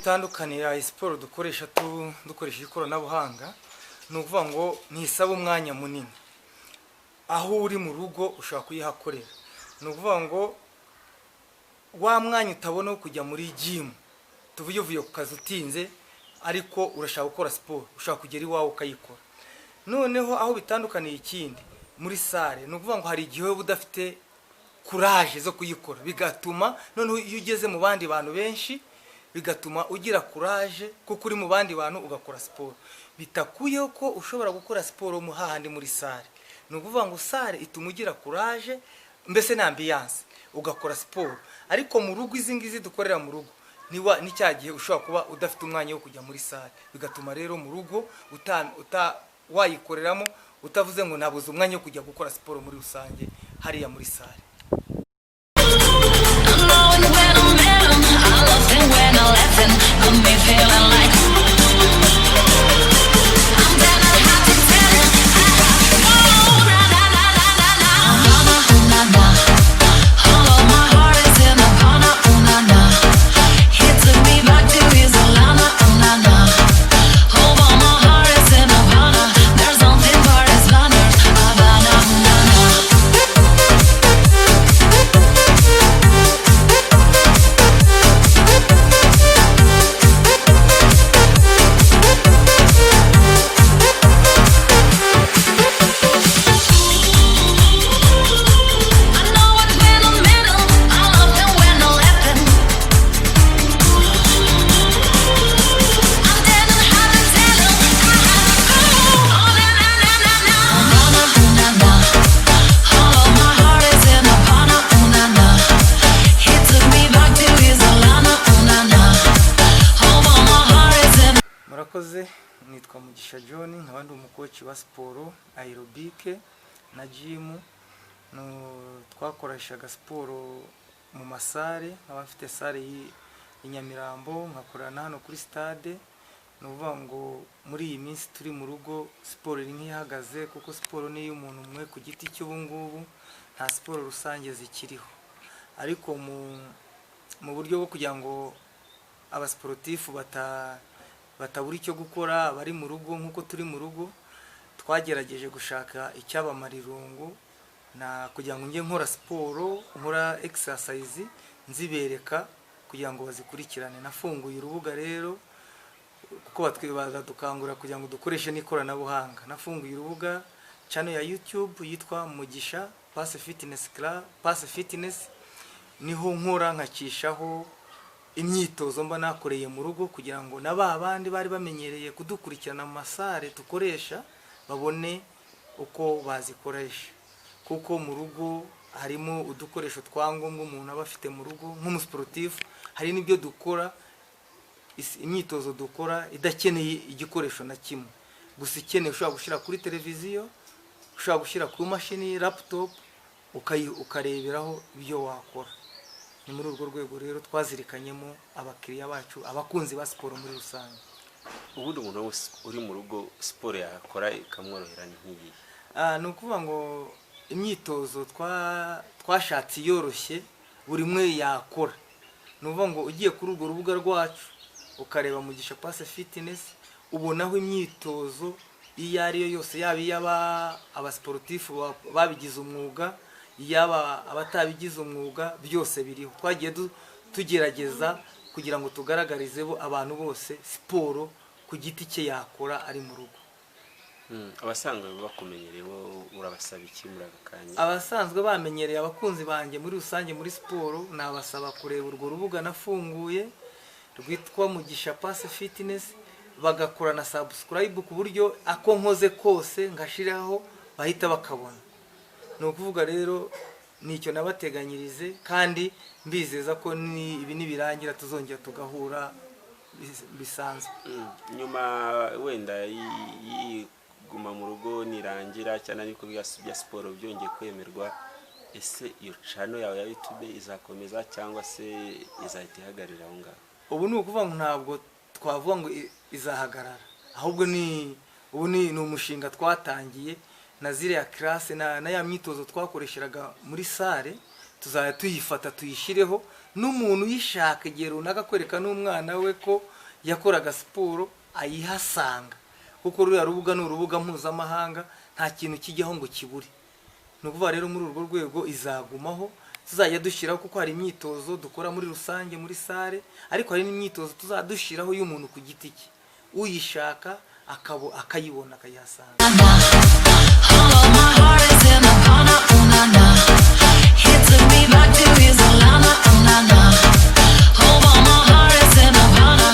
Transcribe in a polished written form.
bitandukanira siporo dukoresha dukoresheje ikoranabuhanga ni ukuvuga ngo ntisaba umwanya munini, aho uri mu rugo ushobora kuyihakorera. Ni ukuvuga ngo wa mwanya utabona wo kujya muri gym, tuvuye uvuye ku kazi utinze ariko urashaka gukora siporo, ushaka kugera iwawe ukayikora. Noneho aho bitandukaniye ikindi muri sale, ni ukuvuga ngo hari igihe uba udafite courage zo kuyikora, bigatuma noneho iyo ugeze mu bandi bantu benshi bigatuma ugira courage kuko uri mu bandi bantu ugakora siporo. Bitakuyeho ko ushobora gukora siporo mu hahandi muri sale. Ni ukuvuga ngo sale ituma ugira courage, mbese na ambiance ugakora siporo. Ariko mu rugo izi ngizi dukorera mu rugo ni cya gihe ushobora kuba udafite umwanya wo kujya muri sale, bigatuma rero mu rugo wayikoreramo utavuze ngo nabuze umwanya wo kujya gukora siporo muri rusange hariya muri sale. Murakoze, nitwa Mugisha John, nkaba ndi umukoci wa siporo aerobic na gym. Twakoreshaga siporo mu masare, nkaba mfite sare y'Inyamirambo, nkakorana hano kuri stade. Ni ukuvuga ngo muri iyi minsi turi mu rugo siporo iri nk'ihagaze, kuko siporo ni y'umuntu umwe ku giti cy'ubu ngubu, nta siporo rusange zikiriho. Ariko mu buryo bwo kugira ngo abasportifu batabura icyo gukora bari mu rugo nk'uko turi mu rugo, twagerageje gushaka icyabamara irungu kugira ngo njye nkora siporo, nkora exercise nzibereka kugira ngo bazikurikirane. Nafunguye urubuga rero kuko badukangura kugira ngo dukoreshe n'ikoranabuhanga. Nafunguye urubuga channel ya YouTube yitwa Mugisha Pass Fitness Club, Pass Fitness. Niho nkora nkacishaho imyitozo mba nakoreye mu rugo kugira ngo n'abandi bari bamenyereye kudukurikirana mu masare tukoresha babone uko bazikoresha. Kuko mu rugo harimo udukoresho twangombwa umuntu aba afite mu rugo nk'umusportif. Hari n'ibyo dukora, imyitozo dukora idakeneye igikoresho na kimwe, gusa ikeneye ushobora gushyira kuri televiziyo, ushobora gushyira ku mashini laptop ukareberaho ibyo wakora. Ni muri urwo rwego rero twazirikanyemo abakiriya bacu, abakunzi ba siporo muri rusange. Ubundi umuntu uri mu rugo siporo yakora ikamworohera nk'iyi? Ni ukuvuga ngo imyitozo twashatse yoroshye buri umwe yakora. Ni ukuvuga ngo ugiye kuri urwo rubuga rwacu ukareba Mugisha Pass Fitness, ubonaho imyitozo iyo ari yo yose, yaba abasportifu babigize umwuga, yaba abatabigize umwuga, byose biriho. Twagiye tugerageza kugira ngo tugaragarize abantu bose siporo ku giti cye yakora ari mu rugo. Abasanzwe bakumenyereye urabasaba iki muri aka kanya? Abasanzwe bamenyereye abakunzi banjye muri rusange muri siporo, nabasaba kureba urwo rubuga nafunguye rwitwa Mugisha Pass Fitness, bagakora na subscribe ku buryo ako nkoze kose ngashiraho bahita bakabona. Ni ukuvuga rero nicyo nabateganyirize, kandi mbizeza ko ibi nibirangira tuzongera tugahura bisanzwe. Nyuma wenda guma mu rugo nirangira cyane ariko bya siporo byongeye kwemerwa, ese iyo channel yawe ya YouTube izakomeza cyangwa se izahita ihagarira aho ngaho? Ubu ni ukuvuga ngo ntabwo twavuga ngo izahagarara, ahubwo ubu ni umushinga twatangiye na ziriya classe na ya myitozo twakoreshaga muri sale, tuzaya tuyifata tuyishireho n'umuntu uyishaka igihe runaka kwereka n'umwana we ko yakoraga siporo ayihasanga, kuko ruriya rubuga ni urubuga mpuzamahanga, nta kintu kijyaho ngo kibure. Ni ukuvuga rero muri urwo rwego izagumaho, tuzajya dushyiraho, kuko hari imyitozo dukora muri rusange muri sale, ariko hari n'imyitozo tuzadushyiraho y'umuntu ku giti cye, uyishaka akayibona akayihasanga. He took me back to his Alana, oh, na, na. Hold on, my heart is in Havana.